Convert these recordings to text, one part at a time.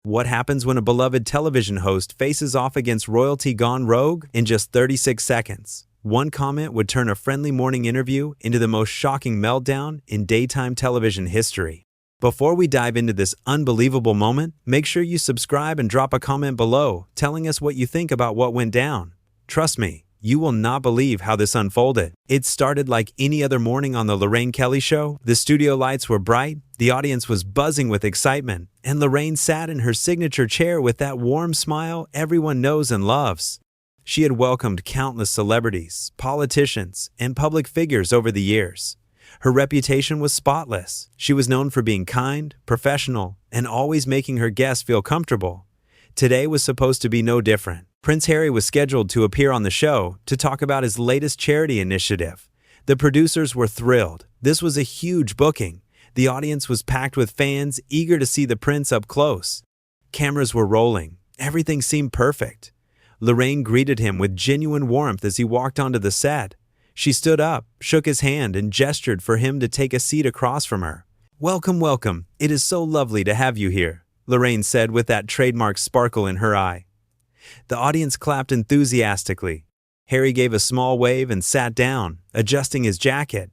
What happens when a beloved television host faces off against royalty gone rogue? In just 36 seconds, one comment would turn a friendly morning interview into the most shocking meltdown in daytime television history. Before we dive into this unbelievable moment, make sure you subscribe and drop a comment below telling us what you think about what went down. Trust me, you will not believe how this unfolded. It started like any other morning on the Lorraine Kelly show. The studio lights were bright, the audience was buzzing with excitement, and Lorraine sat in her signature chair with that warm smile everyone knows and loves. She had welcomed countless celebrities, politicians, and public figures over the years. Her reputation was spotless. She was known for being kind, professional, and always making her guests feel comfortable. Today was supposed to be no different. Prince Harry was scheduled to appear on the show to talk about his latest charity initiative. The producers were thrilled. This was a huge booking. The audience was packed with fans eager to see the prince up close. Cameras were rolling. Everything seemed perfect. Lorraine greeted him with genuine warmth as he walked onto the set. She stood up, shook his hand, and gestured for him to take a seat across from her. "Welcome, welcome. It is so lovely to have you here," Lorraine said with that trademark sparkle in her eye. The audience clapped enthusiastically. Harry gave a small wave and sat down, adjusting his jacket.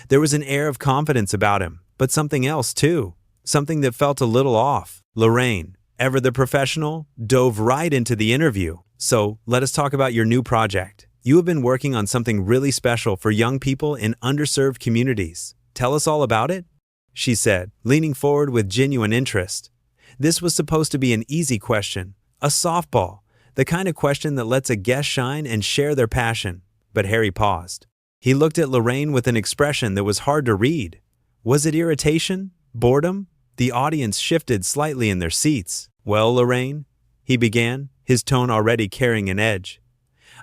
There was an air of confidence about him, but something else too, something that felt a little off. Lorraine, ever the professional, dove right into the interview. "So, let us talk about your new project. You have been working on something really special for young people in underserved communities. Tell us all about it," she said, leaning forward with genuine interest. This was supposed to be an easy question, a softball, the kind of question that lets a guest shine and share their passion. But Harry paused. He looked at Lorraine with an expression that was hard to read. Was it irritation? Boredom? The audience shifted slightly in their seats. "Well, Lorraine," he began, his tone already carrying an edge.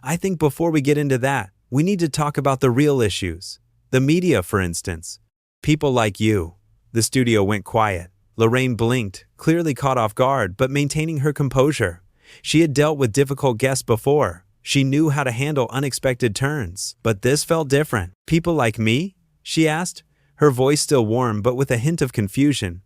"I think before we get into that, we need to talk about the real issues. The media, for instance. People like you." The studio went quiet. Lorraine blinked, clearly caught off guard, but maintaining her composure. She had dealt with difficult guests before. She knew how to handle unexpected turns. But this felt different. "People like me?" she asked, her voice still warm but with a hint of confusion.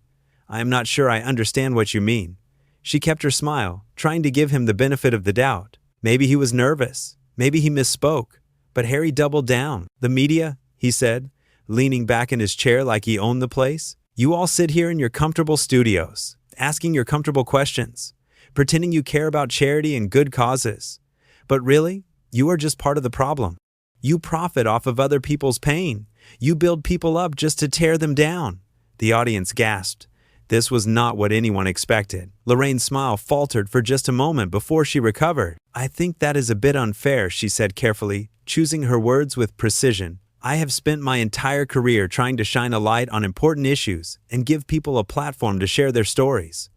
"I am not sure I understand what you mean." She kept her smile, trying to give him the benefit of the doubt. Maybe he was nervous. Maybe he misspoke. But Harry doubled down. "The media," he said, leaning back in his chair like he owned the place. "You all sit here in your comfortable studios, asking your comfortable questions, pretending you care about charity and good causes. But really, you are just part of the problem. You profit off of other people's pain. You build people up just to tear them down." The audience gasped. This was not what anyone expected. Lorraine's smile faltered for just a moment before she recovered. "I think that is a bit unfair," she said carefully, choosing her words with precision. "I have spent my entire career trying to shine a light on important issues and give people a platform to share their stories.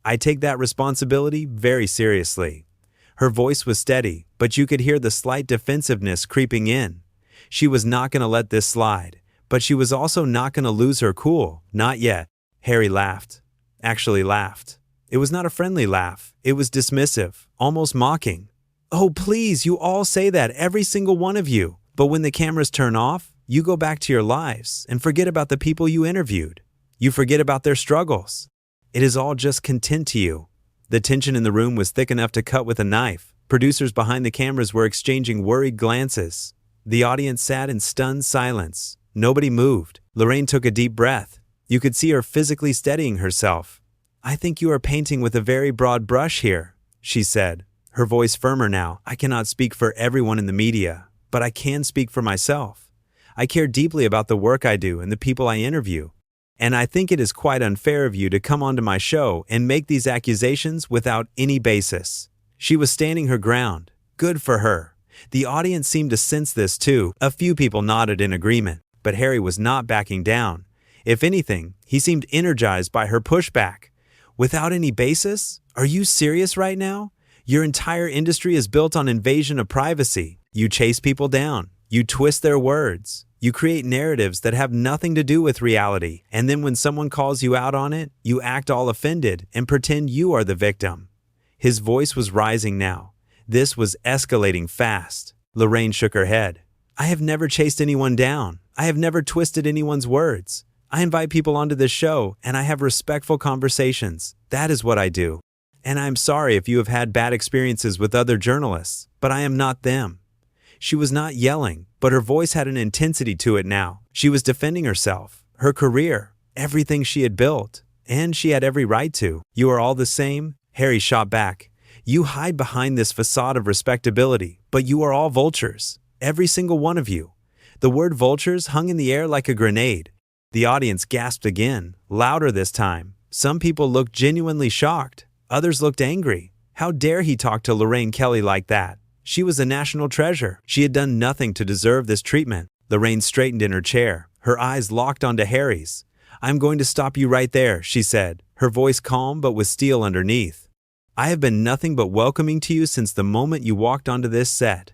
I take that responsibility very seriously." Her voice was steady, but you could hear the slight defensiveness creeping in. She was not going to let this slide, but she was also not going to lose her cool. Not yet. Harry laughed. Actually laughed. It was not a friendly laugh. It was dismissive, almost mocking. "Oh, please, you all say that, every single one of you. But when the cameras turn off, you go back to your lives and forget about the people you interviewed. You forget about their struggles. It is all just content to you." The tension in the room was thick enough to cut with a knife. Producers behind the cameras were exchanging worried glances. The audience sat in stunned silence. Nobody moved. Lorraine took a deep breath. You could see her physically steadying herself. "I think you are painting with a very broad brush here," she said, her voice firmer now. "I cannot speak for everyone in the media, but I can speak for myself. I care deeply about the work I do and the people I interview. And I think it is quite unfair of you to come onto my show and make these accusations without any basis." She was standing her ground. Good for her. The audience seemed to sense this too. A few people nodded in agreement, but Harry was not backing down. If anything, he seemed energized by her pushback. "Without any basis? Are you serious right now? Your entire industry is built on invasion of privacy. You chase people down. You twist their words. You create narratives that have nothing to do with reality. And then when someone calls you out on it, you act all offended and pretend you are the victim." His voice was rising now. This was escalating fast. Lorraine shook her head. "I have never chased anyone down. I have never twisted anyone's words. I invite people onto this show, and I have respectful conversations. That is what I do." And I'm sorry if you have had bad experiences with other journalists, but I am not them." She was not yelling, but her voice had an intensity to it now. She was defending herself, her career, everything she had built, and she had every right to. "You are all the same," Harry shot back. "You hide behind this facade of respectability, but you are all vultures, every single one of you." The word vultures hung in the air like a grenade. The audience gasped again, louder this time. Some people looked genuinely shocked. Others looked angry. How dare he talk to Lorraine Kelly like that? She was a national treasure. She had done nothing to deserve this treatment. Lorraine straightened in her chair, her eyes locked onto Harry's. "I'm going to stop you right there," she said, her voice calm but with steel underneath. "I have been nothing but welcoming to you since the moment you walked onto this set.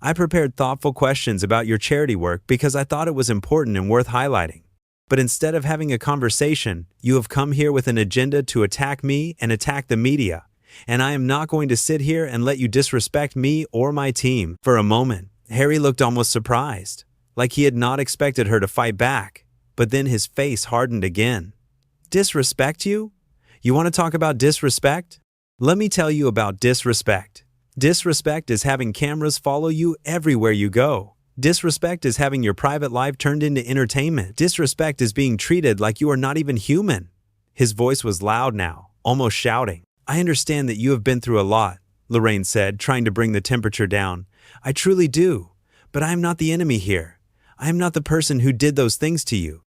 I prepared thoughtful questions about your charity work because I thought it was important and worth highlighting. But instead of having a conversation, you have come here with an agenda to attack me and attack the media. And I am not going to sit here and let you disrespect me or my team." For a moment, Harry looked almost surprised, like he had not expected her to fight back. But then his face hardened again. "Disrespect you? You want to talk about disrespect? Let me tell you about disrespect. Disrespect is having cameras follow you everywhere you go. Disrespect is having your private life turned into entertainment. Disrespect is being treated like you are not even human." His voice was loud now, almost shouting. "I understand that you have been through a lot," Lorraine said, trying to bring the temperature down. "I truly do. But I am not the enemy here. I am not the person who did those things to you.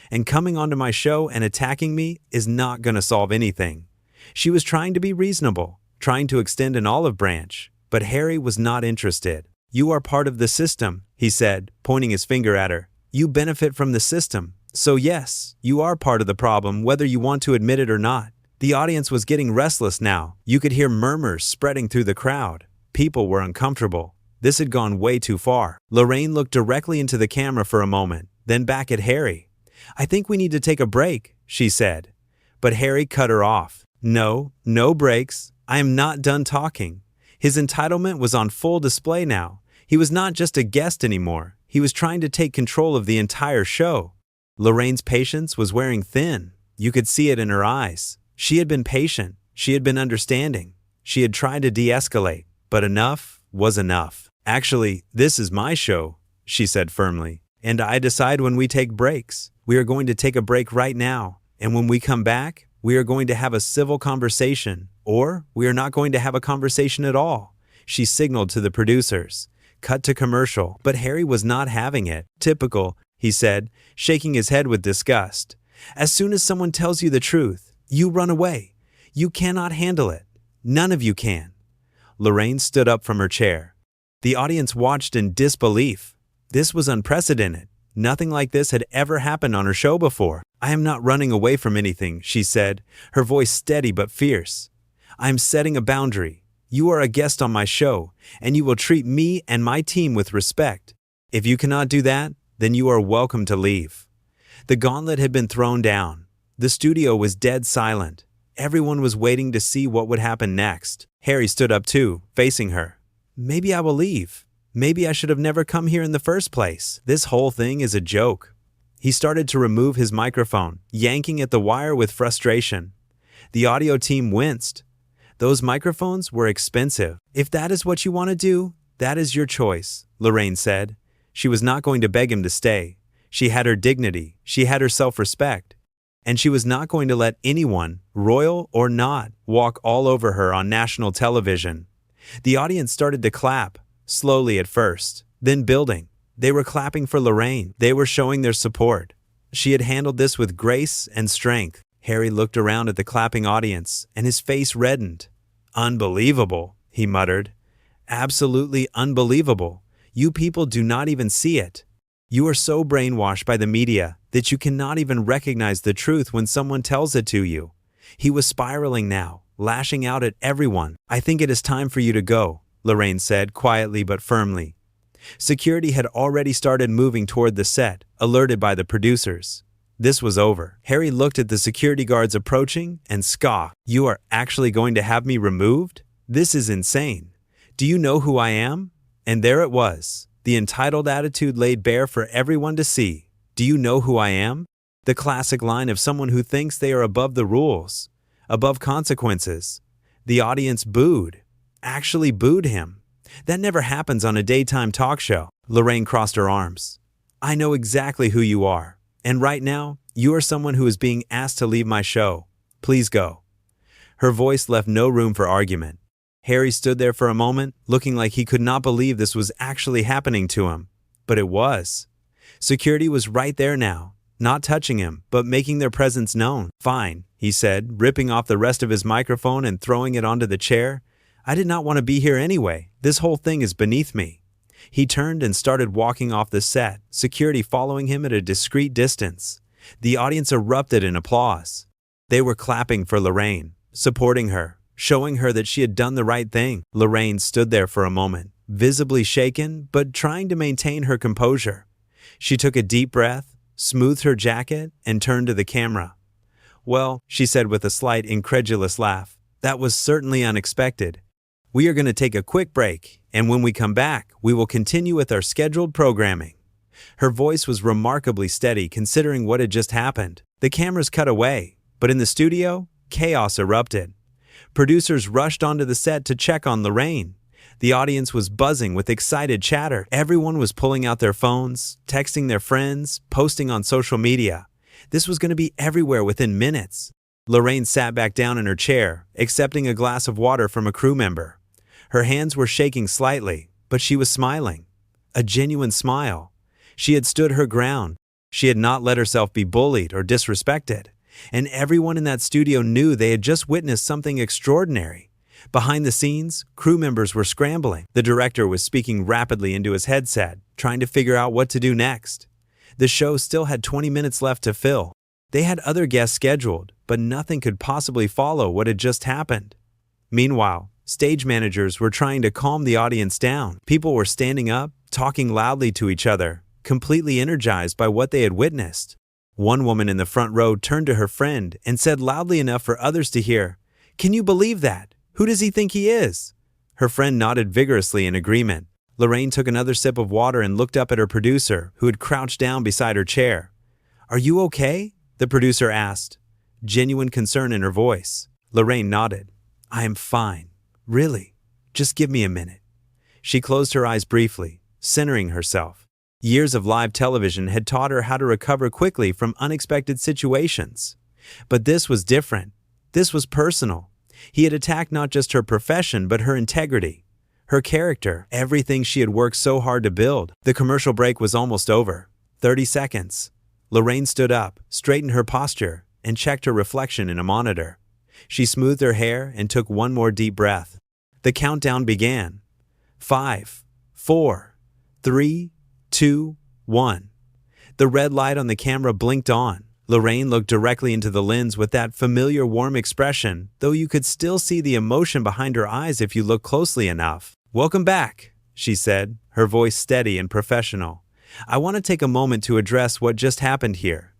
And coming onto my show and attacking me is not going to solve anything." She was trying to be reasonable, trying to extend an olive branch, but Harry was not interested. "You are part of the system," he said, pointing his finger at her. "You benefit from the system. So yes, you are part of the problem whether you want to admit it or not." The audience was getting restless now. You could hear murmurs spreading through the crowd. People were uncomfortable. This had gone way too far. Lorraine looked directly into the camera for a moment, then back at Harry. "I think we need to take a break," she said. But Harry cut her off. "No, no breaks. I am not done talking." His entitlement was on full display now. He was not just a guest anymore. He was trying to take control of the entire show. Lorraine's patience was wearing thin. You could see it in her eyes. She had been patient. She had been understanding. She had tried to de-escalate, but enough was enough. "Actually, this is my show," she said firmly, "and I decide when we take breaks. We are going to take a break right now, and when we come back, we are going to have a civil conversation, or we are not going to have a conversation at all." She signaled to the producers. Cut to commercial, but Harry was not having it. "Typical," he said, shaking his head with disgust. "As soon as someone tells you the truth, you run away. You cannot handle it. None of you can." Lorraine stood up from her chair. The audience watched in disbelief. This was unprecedented. Nothing like this had ever happened on her show before. "I am not running away from anything," she said, her voice steady but fierce. "I am setting a boundary. You are a guest on my show, and you will treat me and my team with respect. If you cannot do that, then you are welcome to leave." The gauntlet had been thrown down. The studio was dead silent. Everyone was waiting to see what would happen next. Harry stood up too, facing her. "Maybe I will leave. Maybe I should have never come here in the first place. This whole thing is a joke." He started to remove his microphone, yanking at the wire with frustration. The audio team winced. Those microphones were expensive. "If that is what you want to do, that is your choice," Lorraine said. She was not going to beg him to stay. She had her dignity. She had her self-respect. And she was not going to let anyone, royal or not, walk all over her on national television. The audience started to clap, slowly at first, then building. They were clapping for Lorraine. They were showing their support. She had handled this with grace and strength. Harry looked around at the clapping audience, and his face reddened. "Unbelievable," he muttered. "Absolutely unbelievable. You people do not even see it. You are so brainwashed by the media that you cannot even recognize the truth when someone tells it to you." He was spiraling now, lashing out at everyone. "I think it is time for you to go," Lorraine said quietly but firmly. Security had already started moving toward the set, alerted by the producers. This was over. Harry looked at the security guards approaching and scoffed. "You are actually going to have me removed? This is insane. Do you know who I am?" And there it was, the entitled attitude laid bare for everyone to see. "Do you know who I am?" The classic line of someone who thinks they are above the rules, above consequences. The audience booed. Actually booed him. That never happens on a daytime talk show. Lorraine crossed her arms. I know exactly who you are. And right now, you are someone who is being asked to leave my show. Please go. Her voice left no room for argument. Harry stood there for a moment, looking like he could not believe this was actually happening to him. But it was. Security was right there now, not touching him, but making their presence known. Fine, he said, ripping off the rest of his microphone and throwing it onto the chair. I did not want to be here anyway. This whole thing is beneath me. He turned and started walking off the set, security following him at a discreet distance. The audience erupted in applause. They were clapping for Lorraine, supporting her, showing her that she had done the right thing. Lorraine stood there for a moment, visibly shaken, but trying to maintain her composure. She took a deep breath, smoothed her jacket, and turned to the camera. Well, she said with a slight incredulous laugh, that was certainly unexpected. We are going to take a quick break, and when we come back, we will continue with our scheduled programming. Her voice was remarkably steady considering what had just happened. The cameras cut away, but in the studio, chaos erupted. Producers rushed onto the set to check on Lorraine. The audience was buzzing with excited chatter. Everyone was pulling out their phones, texting their friends, posting on social media. This was going to be everywhere within minutes. Lorraine sat back down in her chair, accepting a glass of water from a crew member. Her hands were shaking slightly, but she was smiling. A genuine smile. She had stood her ground. She had not let herself be bullied or disrespected. And everyone in that studio knew they had just witnessed something extraordinary. Behind the scenes, crew members were scrambling. The director was speaking rapidly into his headset, trying to figure out what to do next. The show still had 20 minutes left to fill. They had other guests scheduled, but nothing could possibly follow what had just happened. Meanwhile, stage managers were trying to calm the audience down. People were standing up, talking loudly to each other, completely energized by what they had witnessed. One woman in the front row turned to her friend and said loudly enough for others to hear, "Can you believe that? Who does he think he is?" Her friend nodded vigorously in agreement. Lorraine took another sip of water and looked up at her producer, who had crouched down beside her chair. "Are you okay?" the producer asked, genuine concern in her voice. Lorraine nodded. "I am fine. Really? Just give me a minute." She closed her eyes briefly, centering herself. Years of live television had taught her how to recover quickly from unexpected situations. But this was different. This was personal. He had attacked not just her profession, but her integrity, her character, everything she had worked so hard to build. The commercial break was almost over. 30 seconds. Lorraine stood up, straightened her posture, and checked her reflection in a monitor. She smoothed her hair and took one more deep breath. The countdown began. 5, 4, 3, 2, 1. The red light on the camera blinked on. Lorraine looked directly into the lens with that familiar warm expression, though you could still see the emotion behind her eyes if you looked closely enough. "Welcome back," she said, her voice steady and professional. "I want to take a moment to address what just happened here.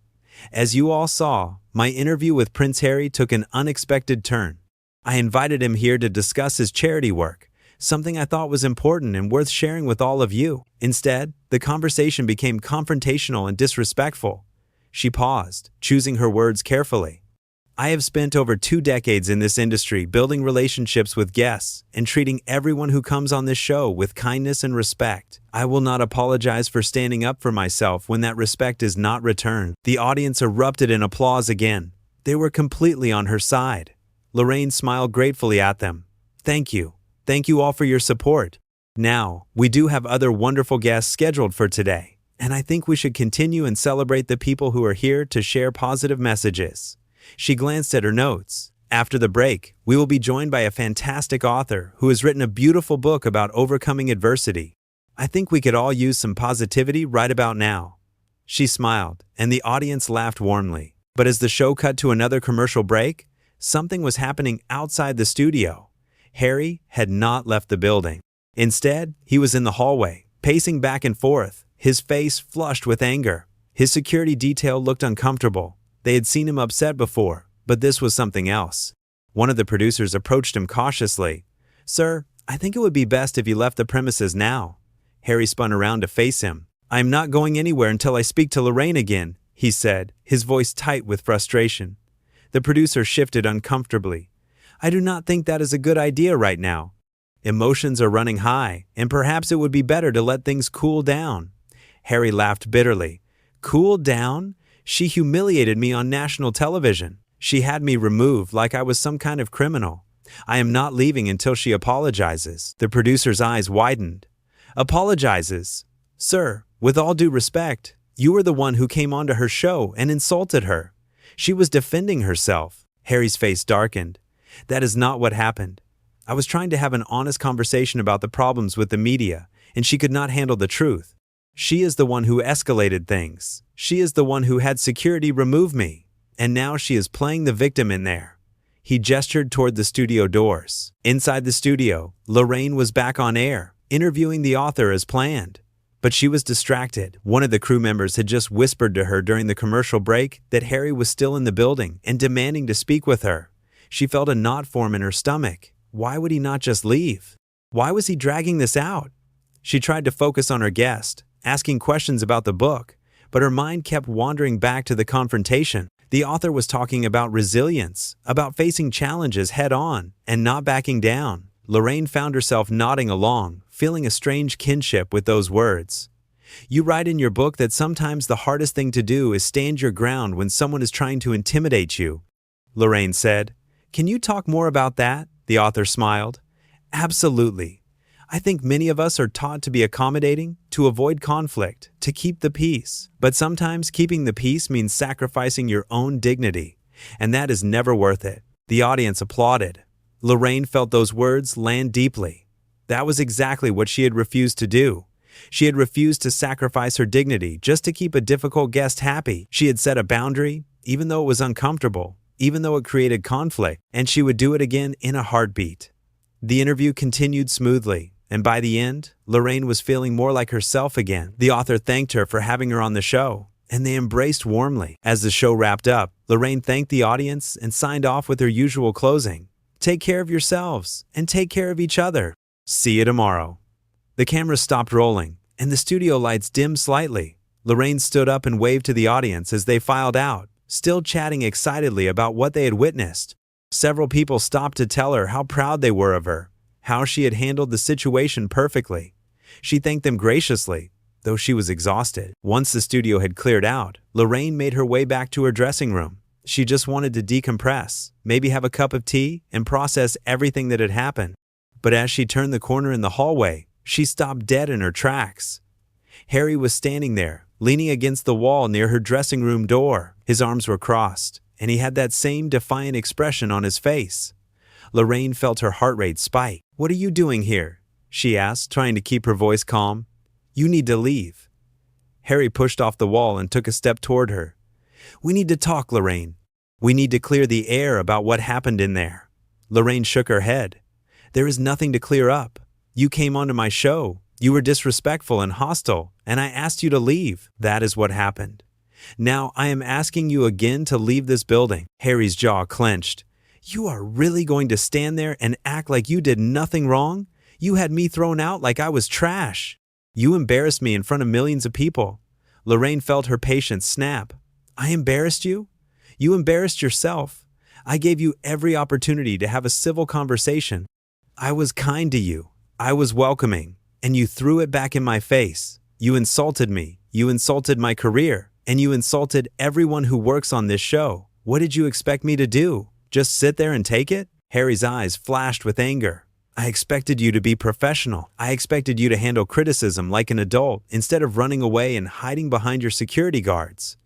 As you all saw, my interview with Prince Harry took an unexpected turn. I invited him here to discuss his charity work, something I thought was important and worth sharing with all of you. Instead, the conversation became confrontational and disrespectful." She paused, choosing her words carefully. "I have spent over 2 decades in this industry building relationships with guests and treating everyone who comes on this show with kindness and respect. I will not apologize for standing up for myself when that respect is not returned." The audience erupted in applause again. They were completely on her side. Lorraine smiled gratefully at them. "Thank you. Thank you all for your support. Now, we do have other wonderful guests scheduled for today, and I think we should continue and celebrate the people who are here to share positive messages." She glanced at her notes. "After the break, we will be joined by a fantastic author who has written a beautiful book about overcoming adversity. I think we could all use some positivity right about now." She smiled, and the audience laughed warmly. But as the show cut to another commercial break, something was happening outside the studio. Harry had not left the building. Instead, he was in the hallway, pacing back and forth, his face flushed with anger. His security detail looked uncomfortable. They had seen him upset before, but this was something else. One of the producers approached him cautiously. "Sir, I think it would be best if you left the premises now." Harry spun around to face him. "I am not going anywhere until I speak to Lorraine again," he said, his voice tight with frustration. The producer shifted uncomfortably. I do not think that is a good idea right now. Emotions are running high, and perhaps it would be better to let things cool down." Harry laughed bitterly. "Cool down? She humiliated me on national television. She had me removed like I was some kind of criminal. I am not leaving until she apologizes." The producer's eyes widened. "Apologizes? Sir, with all due respect, you were the one who came onto her show and insulted her. She was defending herself." Harry's face darkened. "That is not what happened. I was trying to have an honest conversation about the problems with the media, and she could not handle the truth. She is the one who escalated things. She is the one who had security remove me. And now she is playing the victim in there." He gestured toward the studio doors. Inside the studio, Lorraine was back on air, interviewing the author as planned. But she was distracted. One of the crew members had just whispered to her during the commercial break that Harry was still in the building and demanding to speak with her. She felt a knot form in her stomach. Why would he not just leave? Why was he dragging this out? She tried to focus on her guest, asking questions about the book, but her mind kept wandering back to the confrontation. The author was talking about resilience, about facing challenges head-on and not backing down. Lorraine found herself nodding along, feeling a strange kinship with those words. "You write in your book that sometimes the hardest thing to do is stand your ground when someone is trying to intimidate you," Lorraine said. "Can you talk more about that?" The author smiled. "Absolutely. I think many of us are taught to be accommodating, to avoid conflict, to keep the peace. But sometimes keeping the peace means sacrificing your own dignity, and that is never worth it." The audience applauded. Lorraine felt those words land deeply. That was exactly what she had refused to do. She had refused to sacrifice her dignity just to keep a difficult guest happy. She had set a boundary, even though it was uncomfortable, even though it created conflict, and she would do it again in a heartbeat. The interview continued smoothly, and by the end, Lorraine was feeling more like herself again. The author thanked her for having her on the show, and they embraced warmly. As the show wrapped up, Lorraine thanked the audience and signed off with her usual closing. "Take care of yourselves, and take care of each other. See you tomorrow." The camera stopped rolling, and the studio lights dimmed slightly. Lorraine stood up and waved to the audience as they filed out, still chatting excitedly about what they had witnessed. Several people stopped to tell her how proud they were of her, how she had handled the situation perfectly. She thanked them graciously, though she was exhausted. Once the studio had cleared out, Lorraine made her way back to her dressing room. She just wanted to decompress, maybe have a cup of tea, and process everything that had happened. But as she turned the corner in the hallway, she stopped dead in her tracks. Harry was standing there, leaning against the wall near her dressing room door. His arms were crossed, and he had that same defiant expression on his face. Lorraine felt her heart rate spike. "What are you doing here?" she asked, trying to keep her voice calm. "You need to leave." Harry pushed off the wall and took a step toward her. "We need to talk, Lorraine. We need to clear the air about what happened in there." Lorraine shook her head. "There is nothing to clear up. You came onto my show. You were disrespectful and hostile, and I asked you to leave. That is what happened. Now I am asking you again to leave this building." Harry's jaw clenched. "You are really going to stand there and act like you did nothing wrong? You had me thrown out like I was trash. You embarrassed me in front of millions of people." Lorraine felt her patience snap. "I embarrassed you? You embarrassed yourself. I gave you every opportunity to have a civil conversation. I was kind to you. I was welcoming, and you threw it back in my face. You insulted me. You insulted my career, and you insulted everyone who works on this show. What did you expect me to do? Just sit there and take it?" Harry's eyes flashed with anger. "I expected you to be professional. I expected you to handle criticism like an adult instead of running away and hiding behind your security guards."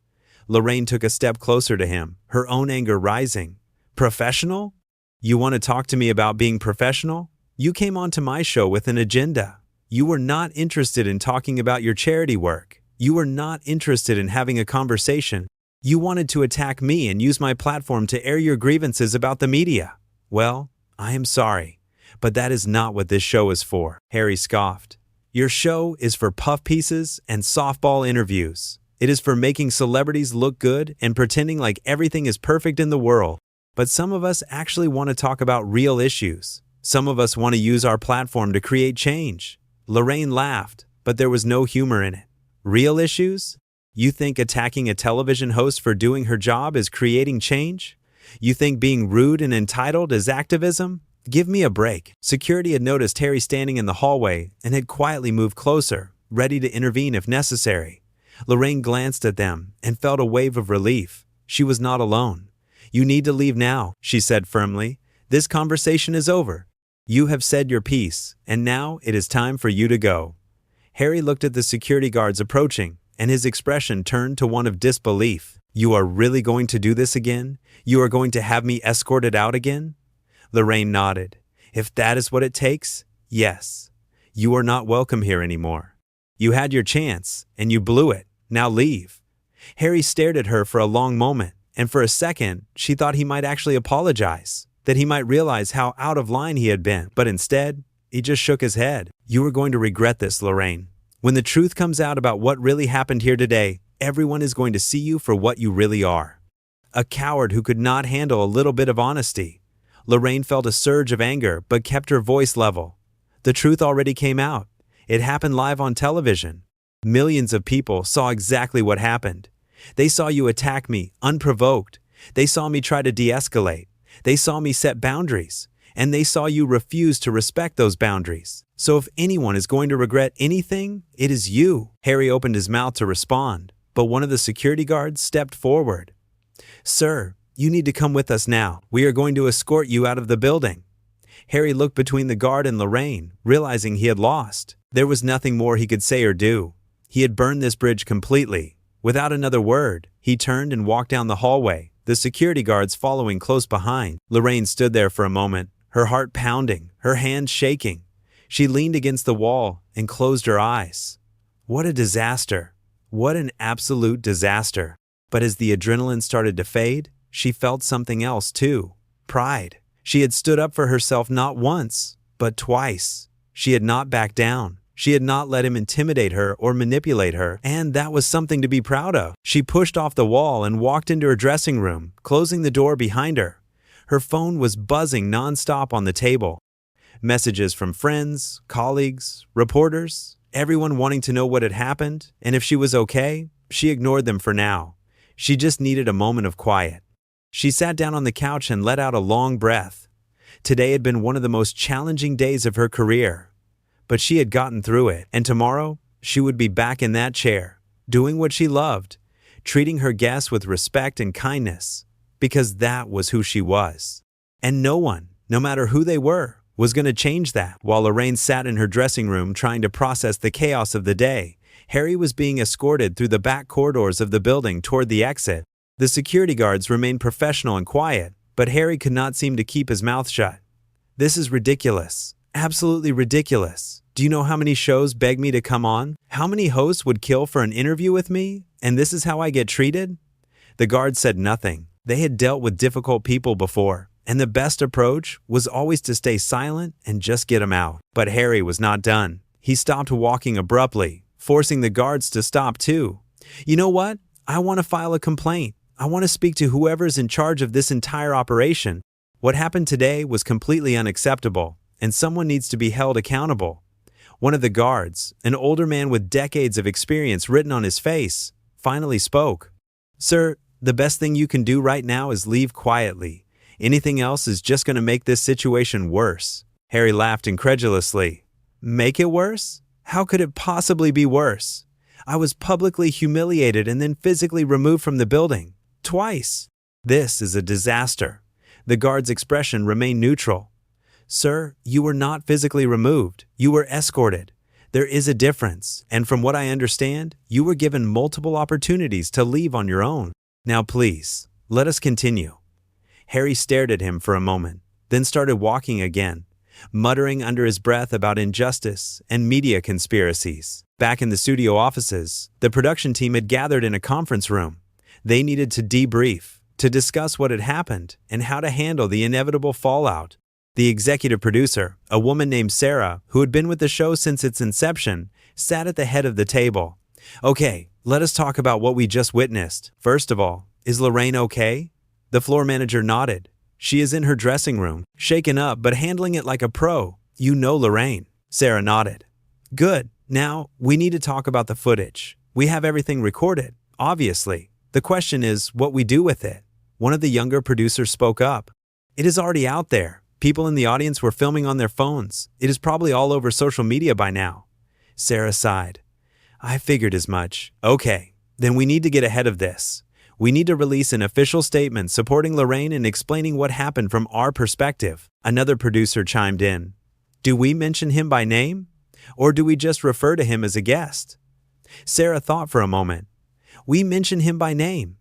Lorraine took a step closer to him, her own anger rising. "Professional? You want to talk to me about being professional? You came onto my show with an agenda. You were not interested in talking about your charity work. You were not interested in having a conversation. You wanted to attack me and use my platform to air your grievances about the media. Well, I am sorry, but that is not what this show is for." Harry scoffed. "Your show is for puff pieces and softball interviews. It is for making celebrities look good and pretending like everything is perfect in the world. But some of us actually want to talk about real issues. Some of us want to use our platform to create change." Lorraine laughed, but there was no humor in it. "Real issues? You think attacking a television host for doing her job is creating change? You think being rude and entitled is activism? Give me a break. Security had noticed Harry standing in the hallway and had quietly moved closer, ready to intervene if necessary. Lorraine glanced at them and felt a wave of relief. She was not alone. You need to leave now, she said firmly. This conversation is over. You have said your piece, and now it is time for you to go. Harry looked at the security guards approaching, and his expression turned to one of disbelief. You are really going to do this again? You are going to have me escorted out again? Lorraine nodded. If that is what it takes, yes. You are not welcome here anymore. You had your chance, and you blew it. Now leave. Harry stared at her for a long moment, and for a second, she thought he might actually apologize, that he might realize how out of line he had been. But instead, he just shook his head. You are going to regret this, Lorraine. When the truth comes out about what really happened here today, everyone is going to see you for what you really are. A coward who could not handle a little bit of honesty. Lorraine felt a surge of anger but kept her voice level. The truth already came out. It happened live on television. Millions of people saw exactly what happened. They saw you attack me, unprovoked. They saw me try to de-escalate. They saw me set boundaries. And they saw you refuse to respect those boundaries. So if anyone is going to regret anything, it is you. Harry opened his mouth to respond, but one of the security guards stepped forward. Sir, you need to come with us now. We are going to escort you out of the building. Harry looked between the guard and Lorraine, realizing he had lost. There was nothing more he could say or do. He had burned this bridge completely. Without another word, he turned and walked down the hallway, the security guards following close behind. Lorraine stood there for a moment, her heart pounding, her hands shaking. She leaned against the wall and closed her eyes. What a disaster. What an absolute disaster. But as the adrenaline started to fade, she felt something else too. Pride. She had stood up for herself not once, but twice. She had not backed down. She had not let him intimidate her or manipulate her, and that was something to be proud of. She pushed off the wall and walked into her dressing room, closing the door behind her. Her phone was buzzing nonstop on the table. Messages from friends, colleagues, reporters, everyone wanting to know what had happened, and if she was okay. She ignored them for now. She just needed a moment of quiet. She sat down on the couch and let out a long breath. Today had been one of the most challenging days of her career. But she had gotten through it, and tomorrow she would be back in that chair, doing what she loved, treating her guests with respect and kindness, because that was who she was. And no one, no matter who they were, was going to change that. While Lorraine sat in her dressing room trying to process the chaos of the day, Harry was being escorted through the back corridors of the building toward the exit. The security guards remained professional and quiet, but Harry could not seem to keep his mouth shut. This is ridiculous. Absolutely ridiculous. Do you know how many shows beg me to come on? How many hosts would kill for an interview with me? And this is how I get treated? The guards said nothing. They had dealt with difficult people before, and the best approach was always to stay silent and just get them out. But Harry was not done. He stopped walking abruptly, forcing the guards to stop too. You know what? I want to file a complaint. I want to speak to whoever's in charge of this entire operation. What happened today was completely unacceptable, and someone needs to be held accountable. One of the guards, an older man with decades of experience written on his face, finally spoke. Sir, the best thing you can do right now is leave quietly. Anything else is just going to make this situation worse. Harry laughed incredulously. Make it worse? How could it possibly be worse? I was publicly humiliated and then physically removed from the building. Twice. This is a disaster. The guard's expression remained neutral. Sir, you were not physically removed. You were escorted. There is a difference, and from what I understand, you were given multiple opportunities to leave on your own. Now please, let us continue. Harry stared at him for a moment, then started walking again, muttering under his breath about injustice and media conspiracies. Back in the studio offices, the production team had gathered in a conference room. They needed to debrief, to discuss what had happened and how to handle the inevitable fallout. The executive producer, a woman named Sarah, who had been with the show since its inception, sat at the head of the table. Okay, let us talk about what we just witnessed. First of all, is Lorraine okay? The floor manager nodded. She is in her dressing room, shaken up but handling it like a pro. You know Lorraine. Sarah nodded. Good. Now, we need to talk about the footage. We have everything recorded, obviously. The question is what we do with it. One of the younger producers spoke up. It is already out there. People in the audience were filming on their phones. It is probably all over social media by now. Sarah sighed. I figured as much. Okay, then we need to get ahead of this. We need to release an official statement supporting Lorraine and explaining what happened from our perspective. Another producer chimed in. Do we mention him by name? Or do we just refer to him as a guest? Sarah thought for a moment. We mention him by name.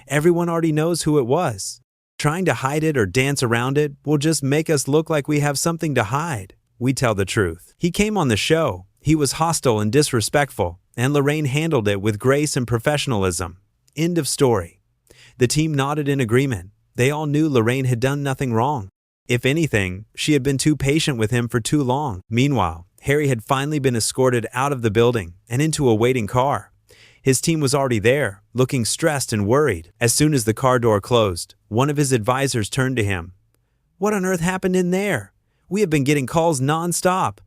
Everyone already knows who it was. Trying to hide it or dance around it will just make us look like we have something to hide. We tell the truth. He came on the show. He was hostile and disrespectful, and Lorraine handled it with grace and professionalism. End of story. The team nodded in agreement. They all knew Lorraine had done nothing wrong. If anything, she had been too patient with him for too long. Meanwhile, Harry had finally been escorted out of the building and into a waiting car. His team was already there, looking stressed and worried. As soon as the car door closed, one of his advisors turned to him. What on earth happened in there? We have been getting calls non-stop.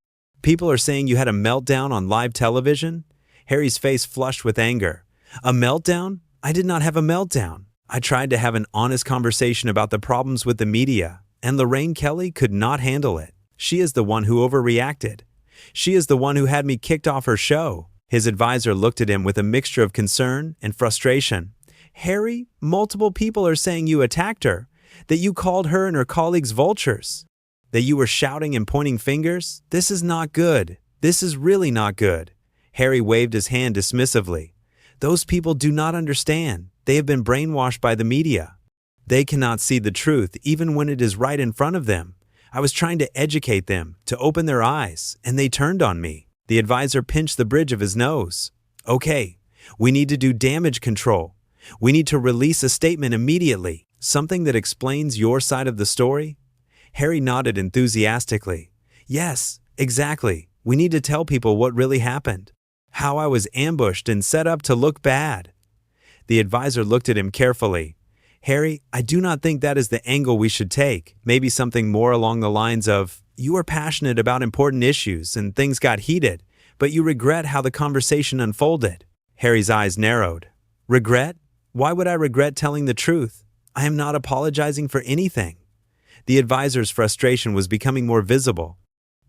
People are saying you had a meltdown on live television? Harry's face flushed with anger. A meltdown? I did not have a meltdown. I tried to have an honest conversation about the problems with the media, and Lorraine Kelly could not handle it. She is the one who overreacted. She is the one who had me kicked off her show. His advisor looked at him with a mixture of concern and frustration. Harry, multiple people are saying you attacked her, that you called her and her colleagues vultures, that you were shouting and pointing fingers. This is not good. This is really not good. Harry waved his hand dismissively. Those people do not understand. They have been brainwashed by the media. They cannot see the truth even when it is right in front of them. I was trying to educate them, to open their eyes, and they turned on me. The advisor pinched the bridge of his nose. Okay, we need to do damage control. We need to release a statement immediately, something that explains your side of the story. Harry nodded enthusiastically. Yes, exactly. We need to tell people what really happened. How I was ambushed and set up to look bad. The advisor looked at him carefully. Harry, I do not think that is the angle we should take. Maybe something more along the lines of, you were passionate about important issues and things got heated, but you regret how the conversation unfolded. Harry's eyes narrowed. Regret? Why would I regret telling the truth? I am not apologizing for anything. The advisor's frustration was becoming more visible.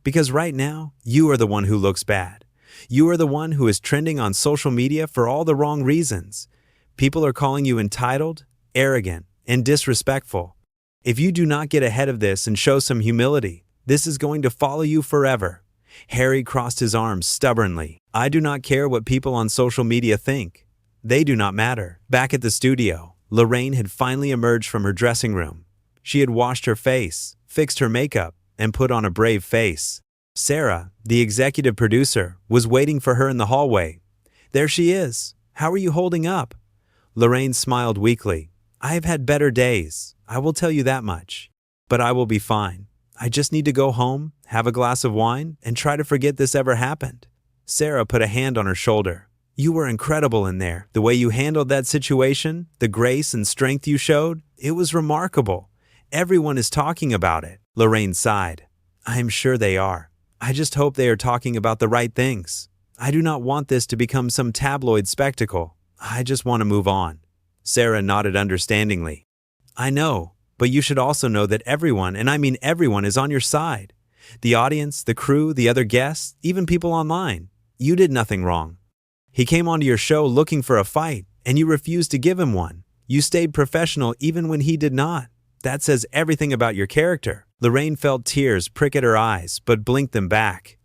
Because right now, you are the one who looks bad. You are the one who is trending on social media for all the wrong reasons. People are calling you entitled, arrogant, and disrespectful. If you do not get ahead of this and show some humility, this is going to follow you forever. Harry crossed his arms stubbornly. I do not care what people on social media think. They do not matter. Back at the studio, Lorraine had finally emerged from her dressing room. She had washed her face, fixed her makeup, and put on a brave face. Sarah, the executive producer, was waiting for her in the hallway. There she is. How are you holding up? Lorraine smiled weakly. I have had better days, I will tell you that much. But I will be fine. I just need to go home, have a glass of wine, and try to forget this ever happened. Sarah put a hand on her shoulder. You were incredible in there. The way you handled that situation, the grace and strength you showed, it was remarkable. Everyone is talking about it. Lorraine sighed. I am sure they are. I just hope they are talking about the right things. I do not want this to become some tabloid spectacle. I just want to move on. Sarah nodded understandingly. I know, but you should also know that everyone, and I mean everyone, is on your side. The audience, the crew, the other guests, even people online. You did nothing wrong. He came onto your show looking for a fight, and you refused to give him one. You stayed professional even when he did not. That says everything about your character. Lorraine felt tears prick at her eyes, but blinked them back.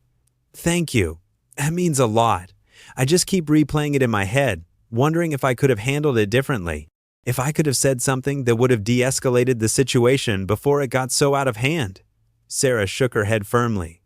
Thank you. That means a lot. I just keep replaying it in my head, wondering if I could have handled it differently. If I could have said something that would have de-escalated the situation before it got so out of hand. Sarah shook her head firmly.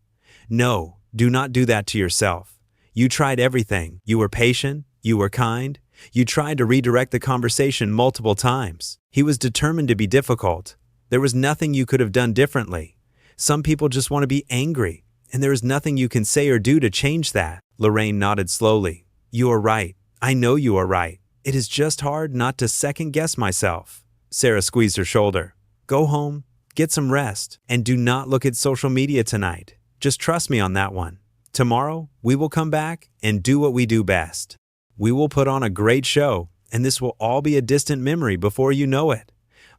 No, do not do that to yourself. You tried everything. You were patient. You were kind. You tried to redirect the conversation multiple times. He was determined to be difficult. There was nothing you could have done differently. Some people just want to be angry, and there is nothing you can say or do to change that. Lorraine nodded slowly. You are right. I know you are right. It is just hard not to second-guess myself. Sarah squeezed her shoulder. Go home, get some rest, and do not look at social media tonight. Just trust me on that one. Tomorrow, we will come back and do what we do best. We will put on a great show, and this will all be a distant memory before you know it.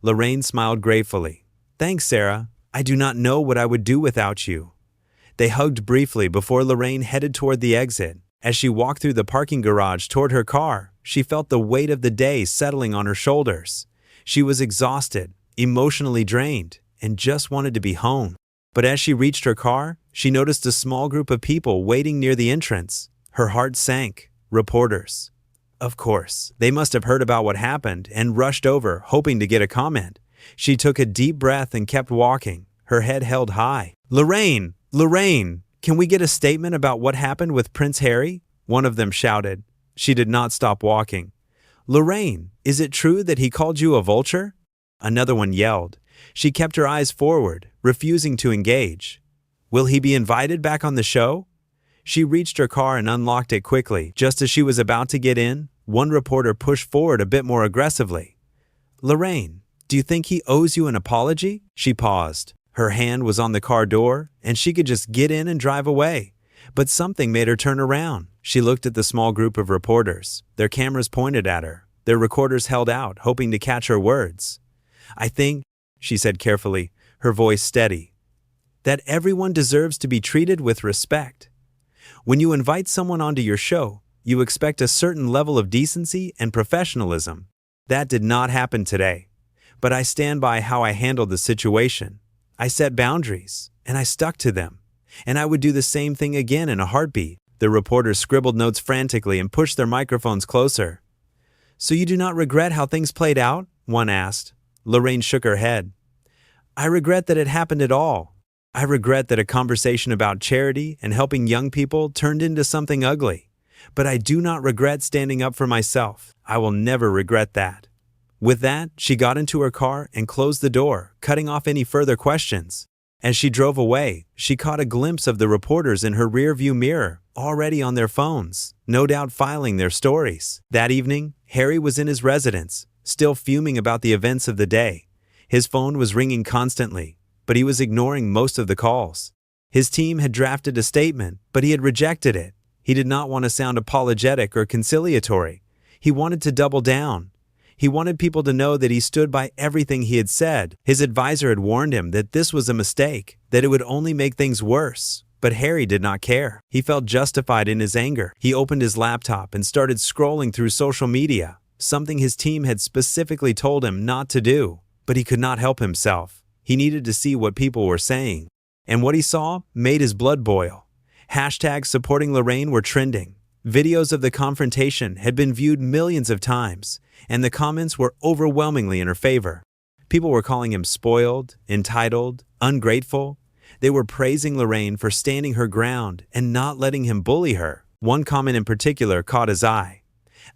Lorraine smiled gratefully. "Thanks, Sarah. I do not know what I would do without you." They hugged briefly before Lorraine headed toward the exit. As she walked through the parking garage toward her car, she felt the weight of the day settling on her shoulders. She was exhausted, emotionally drained, and just wanted to be home. But as she reached her car, she noticed a small group of people waiting near the entrance. Her heart sank. Reporters. Of course, they must have heard about what happened and rushed over, hoping to get a comment. She took a deep breath and kept walking, her head held high. "Lorraine! Lorraine! Can we get a statement about what happened with Prince Harry?" one of them shouted. She did not stop walking. "Lorraine, is it true that he called you a vulture?" Another one yelled. She kept her eyes forward, refusing to engage. "Will he be invited back on the show?" She reached her car and unlocked it quickly. Just as she was about to get in, one reporter pushed forward a bit more aggressively. "Lorraine, do you think he owes you an apology?" She paused. Her hand was on the car door, and she could just get in and drive away. But something made her turn around. She looked at the small group of reporters. Their cameras pointed at her. Their recorders held out, hoping to catch her words. "I think," she said carefully, her voice steady, "that everyone deserves to be treated with respect. When you invite someone onto your show, you expect a certain level of decency and professionalism. That did not happen today. But I stand by how I handled the situation. I set boundaries, and I stuck to them. And I would do the same thing again in a heartbeat." The reporters scribbled notes frantically and pushed their microphones closer. "So you do not regret how things played out?" one asked. Lorraine shook her head. "I regret that it happened at all. I regret that a conversation about charity and helping young people turned into something ugly. But I do not regret standing up for myself. I will never regret that." With that, she got into her car and closed the door, cutting off any further questions. As she drove away, she caught a glimpse of the reporters in her rearview mirror, already on their phones, no doubt filing their stories. That evening, Harry was in his residence, still fuming about the events of the day. His phone was ringing constantly, but he was ignoring most of the calls. His team had drafted a statement, but he had rejected it. He did not want to sound apologetic or conciliatory. He wanted to double down. He wanted people to know that he stood by everything he had said. His advisor had warned him that this was a mistake, that it would only make things worse. But Harry did not care. He felt justified in his anger. He opened his laptop and started scrolling through social media, something his team had specifically told him not to do. But he could not help himself. He needed to see what people were saying. And what he saw made his blood boil. Hashtags supporting Lorraine were trending. Videos of the confrontation had been viewed millions of times, and the comments were overwhelmingly in her favor. People were calling him spoiled, entitled, ungrateful. They were praising Lorraine for standing her ground and not letting him bully her. One comment in particular caught his eye.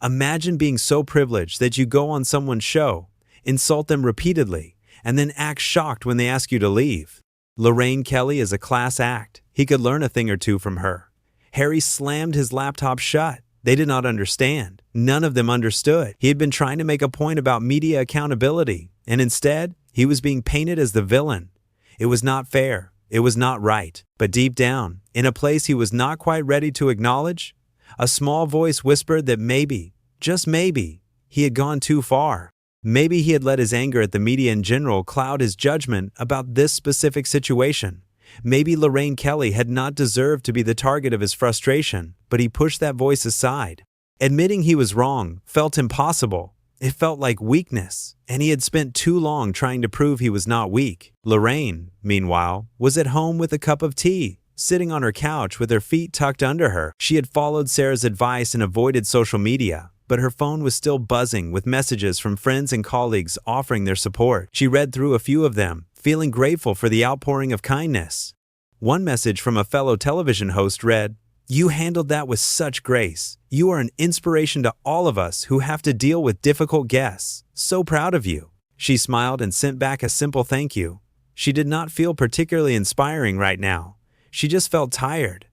"Imagine being so privileged that you go on someone's show, insult them repeatedly, and then act shocked when they ask you to leave. Lorraine Kelly is a class act. He could learn a thing or two from her." Harry slammed his laptop shut. They did not understand. None of them understood. He had been trying to make a point about media accountability, and instead, he was being painted as the villain. It was not fair. It was not right. But deep down, in a place he was not quite ready to acknowledge, a small voice whispered that maybe, just maybe, he had gone too far. Maybe he had let his anger at the media in general cloud his judgment about this specific situation. Maybe Lorraine Kelly had not deserved to be the target of his frustration, but he pushed that voice aside. Admitting he was wrong felt impossible. It felt like weakness, and he had spent too long trying to prove he was not weak. Lorraine, meanwhile, was at home with a cup of tea, sitting on her couch with her feet tucked under her. She had followed Sarah's advice and avoided social media, but her phone was still buzzing with messages from friends and colleagues offering their support. She read through a few of them, feeling grateful for the outpouring of kindness. One message from a fellow television host read, "You handled that with such grace. You are an inspiration to all of us who have to deal with difficult guests. So proud of you." She smiled and sent back a simple thank you. She did not feel particularly inspiring right now. She just felt tired.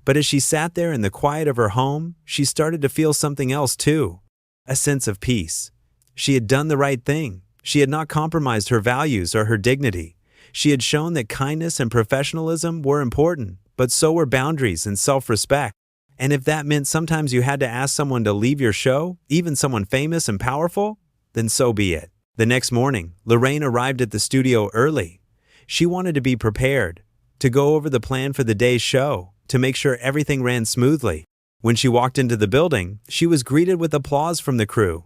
But as she sat there in the quiet of her home, she started to feel something else too. A sense of peace. She had done the right thing. She had not compromised her values or her dignity. She had shown that kindness and professionalism were important, but so were boundaries and self-respect. And if that meant sometimes you had to ask someone to leave your show, even someone famous and powerful, then so be it. The next morning, Lorraine arrived at the studio early. She wanted to be prepared, to go over the plan for the day's show, to make sure everything ran smoothly. When she walked into the building, she was greeted with applause from the crew.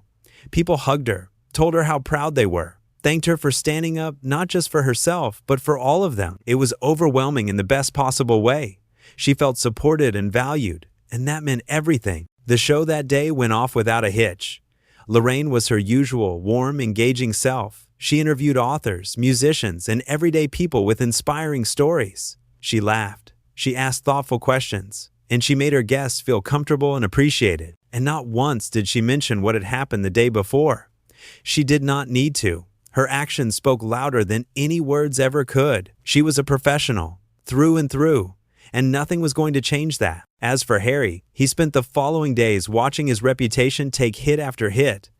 People hugged her, told her how proud they were, thanked her for standing up not just for herself, but for all of them. It was overwhelming in the best possible way. She felt supported and valued, and that meant everything. The show that day went off without a hitch. Lorraine was her usual, warm, engaging self. She interviewed authors, musicians, and everyday people with inspiring stories. She laughed. She asked thoughtful questions, and she made her guests feel comfortable and appreciated. And not once did she mention what had happened the day before. She did not need to. Her actions spoke louder than any words ever could. She was a professional, through and through, and nothing was going to change that. As for Harry, he spent the following days watching his reputation take hit after hit.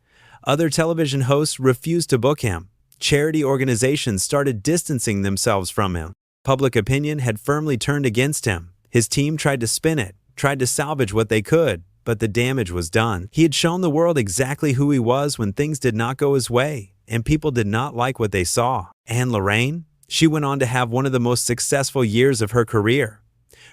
Other television hosts refused to book him. Charity organizations started distancing themselves from him. Public opinion had firmly turned against him. His team tried to spin it, tried to salvage what they could, but the damage was done. He had shown the world exactly who he was when things did not go his way, and people did not like what they saw. And Lorraine? She went on to have one of the most successful years of her career.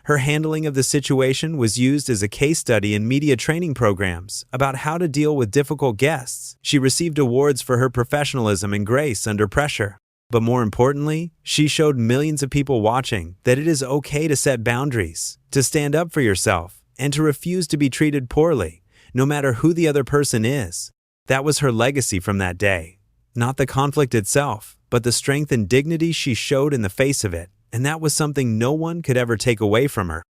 Her handling of the situation was used as a case study in media training programs about how to deal with difficult guests. She received awards for her professionalism and grace under pressure. But more importantly, she showed millions of people watching that it is okay to set boundaries, to stand up for yourself, and to refuse to be treated poorly, no matter who the other person is. That was her legacy from that day. Not the conflict itself, but the strength and dignity she showed in the face of it. And that was something no one could ever take away from her.